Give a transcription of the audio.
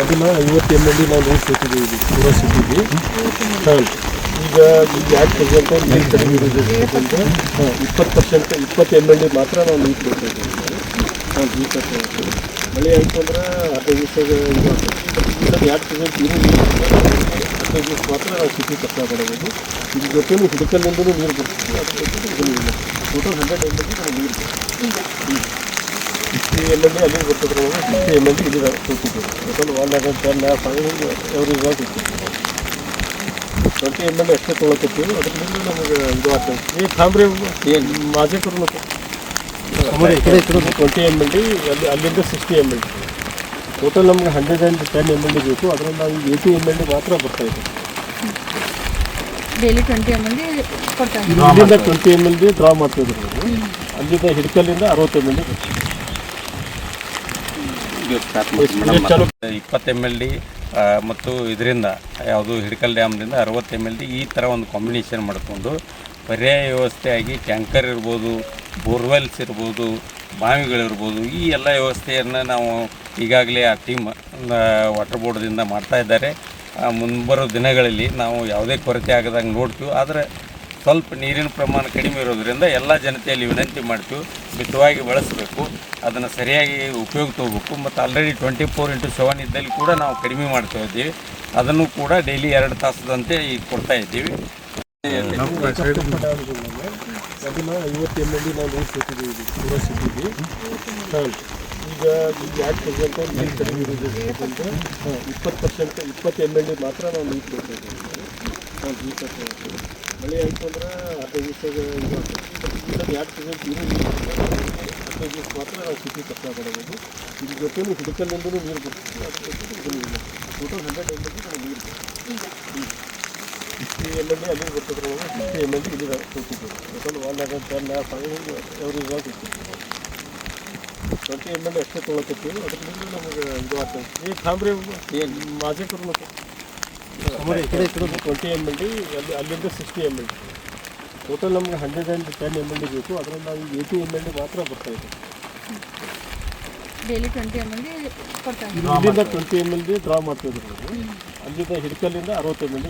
ಅದನ್ನ 50 ml ನಾವು notes ಕೊಟ್ಟಿದ್ದೀವಿ ಪೂರಾ ಸಿಟಿಗೆ. ಈಗ ಯಾಕೆ ಪ್ರೆಸೆಂಟ್ ನೀರು ಕಡಿಮೆ ಇರೋದ್ರಿಂದ 20% 20 ml ಮಾತ್ರ ನಾವು ನೀರು ಕೊಡ್ತಾ ಇದ್ದೀವಿ. ಮಳೆ ಆಯಿತು ಅಂದ್ರೆ 15 ದಿವಸ ಇದು ಆಗ್ತದೆ. ಯಾಕೆ ಪ್ರೆಸೆಂಟ್ ನೀರು 15 ದಿವಸ ಮಾತ್ರ ನಾವು ಸಿಟಿ ಕಷ್ಟಪಡಬಹುದು. ಇದ್ರ ಜೊತೆನೂ ಹುಡುಕಲ್ಲಿಂದಲೂ ನೀರು ಬರ್ತೀವಿ. ಅದ್ರ ಜೊತೆ ಇದನ್ನು ಟೋಟಲ್ 100 ml ನಾವು ನೀರು ಬರ್ತೀವಿ. 60 ml ಅಲ್ಲಿ ಬರ್ತದೆ. 60 ml ಇಲ್ಲಿ ಕೊಡ್ತಿದ್ದೀವಿ. ಟೋಟಲ್ 110 ಎವ್ರೇಜ್ ಆಗಿ ಕೊಡ್ತೀವಿ. 20 ml ಅಷ್ಟೇ ತೊಗೊಳಕತ್ತೀವಿ. ಅದರಿಂದ ನಮಗೆ ಇದು ಆಗ್ತದೆ. ಈ ತಾಮ್ರೆ ಮಾಜೆ ಕರು 20 ml ಅಲ್ಲಿಂದ 60 ml ಟೋಟಲ್ ನಮ್ಗೆ 110 ml ಬೇಕು. ಅದರಲ್ಲಿ ನಾವು 80 ml ಮಾತ್ರ ಬರ್ತಾ ಇದೆ. ಡೈಲಿ 20 ml ಕೊಡ್ತಾ ಇದ್ದೀವಿ. ಇಲ್ಲಿಂದ 20 ml ಡ್ರಾ ಮಾಡ್ತಿದ್ರು ನಾವು. ಅಲ್ಲಿಂದ ಹಿಡ್ಕಲ್ಲಿಂದ 60 ml 20 ml ಮತ್ತು ಇದರಿಂದ ಯಾವುದು ಹಿಡ್ಕಲ್ ಡ್ಯಾಮ್ದಿಂದ 60 ml ಈ ಥರ ಒಂದು ಕಾಂಬಿನೇಷನ್ ಮಾಡಿಕೊಂಡು ಪರ್ಯಾಯ ವ್ಯವಸ್ಥೆಯಾಗಿ ಟ್ಯಾಂಕರ್ ಇರ್ಬೋದು, ಬೋರ್ವೆಲ್ಸ್ ಇರ್ಬೋದು, ಬಾವಿಗಳಿರ್ಬೋದು, ಈ ಎಲ್ಲ ವ್ಯವಸ್ಥೆಯನ್ನು ನಾವು ಈಗಾಗಲೇ ಆ ಟೀಮ್ ವಾಟರ್ ಬೋರ್ಡ್ದಿಂದ ಮಾಡ್ತಾ ಇದ್ದಾರೆ. ಮುಂಬರೋ ದಿನಗಳಲ್ಲಿ ನಾವು ಯಾವುದೇ ಕೊರತೆ ಆಗದಂಗೆ ನೋಡ್ತೀವಿ. ಆದರೆ ಸ್ವಲ್ಪ ನೀರಿನ ಪ್ರಮಾಣ ಕಡಿಮೆ ಇರೋದರಿಂದ ಎಲ್ಲ ಜನತೆಯಲ್ಲಿ ವಿನಂತಿ ಮಾಡ್ತೀವಿ, ಮಿತವಾಗಿ ಬಳಸಬೇಕು, ಅದನ್ನು ಸರಿಯಾಗಿ ಉಪಯೋಗ ತಗೋಬೇಕು. ಮತ್ತು ಆಲ್ರೆಡಿ 24x7 ಇದ್ದಲ್ಲಿ ಕೂಡ ನಾವು ಕಡಿಮೆ ಮಾಡ್ತಾ ಇದ್ದೀವಿ. ಅದನ್ನು ಕೂಡ ಡೈಲಿ 2 ತಾಸದಂತೆ ಈಗ ಕೊಡ್ತಾ ಇದ್ದೀವಿ. ಅದನ್ನು 50 ml ನಾವು ನೋಡ್ಸ್ ಕೊಟ್ಟಿದ್ದೀವಿ ಪೂರಾ ಸಿಟಿಗೆ. ಈಗ ಯಾಕೆ ಪ್ರೆಸೆಂಟ್ ನೀರು ಕಡಿಮೆ ಇರೋದ್ರಿಂದ 20% 20 ml ಮಾತ್ರ ನಾವು ನೀರು ಕೊಡ್ತಾ ಇದ್ದೀವಿ. ಮಳೆ ಆಯಿತು ಅಂದ್ರೆ 15 ದಿವಸ ಇದು ಆಗ್ತದೆ. ಯಾಕೆ ಪ್ರೆಸೆಂಟ್ ನೀರು 15 ದಿವಸ ಮಾತ್ರ ನಾವು ಸಿಟಿ ಕಷ್ಟಪಡಬಹುದು. ಇದ್ರ ಜೊತೆನೂ ಹುಡುಕಲ್ಲಿಂದಲೂ ನೀರು ಬರ್ತೀವಿ. ಅದ್ರ ಜೊತೆ ಇದನ್ನು ಟೋಟಲ್ 100 ml ನಾವು ನೀರು ಬರ್ತೀವಿ. 60 ml ಅಲ್ಲಿ ಬರ್ತದೆ. 60 ml ಇಲ್ಲಿ ಕೊಡ್ತಿದ್ದೀವಿ. ಟೋಟಲ್ 110 ಎವ್ರೇಜ್ ಆಗಿ ಕೊಡ್ತೀವಿ. 20 ml ಅಷ್ಟೇ ತೊಗೊಳಕತ್ತೀವಿ. ಅದರಿಂದ ನಮಗೆ ಇದು ಆಗ್ತದೆ. ಈ ತಾಮ್ರೆ ಮಾಜೆ ಕರು 20 ml ಅಲ್ಲಿಂದ 60 ml ಟೋಟಲ್ ನಮ್ಗೆ 110 ml ಬೇಕು. ಅದರಲ್ಲಿ ನಾವು 80 ml ಮಾತ್ರ ಬರ್ತಾ ಇದೆ. ಡೈಲಿ 20 ml ಕೊಡ್ತಾ ಇದ್ದೀವಿ. ಇಲ್ಲಿಂದ 20 ml ಡ್ರಾ ಮಾಡ್ತಿದ್ರು ನಾವು. ಅಲ್ಲಿಂದ ಹಿಡ್ಕಲ್ಲಿಂದ 60 ml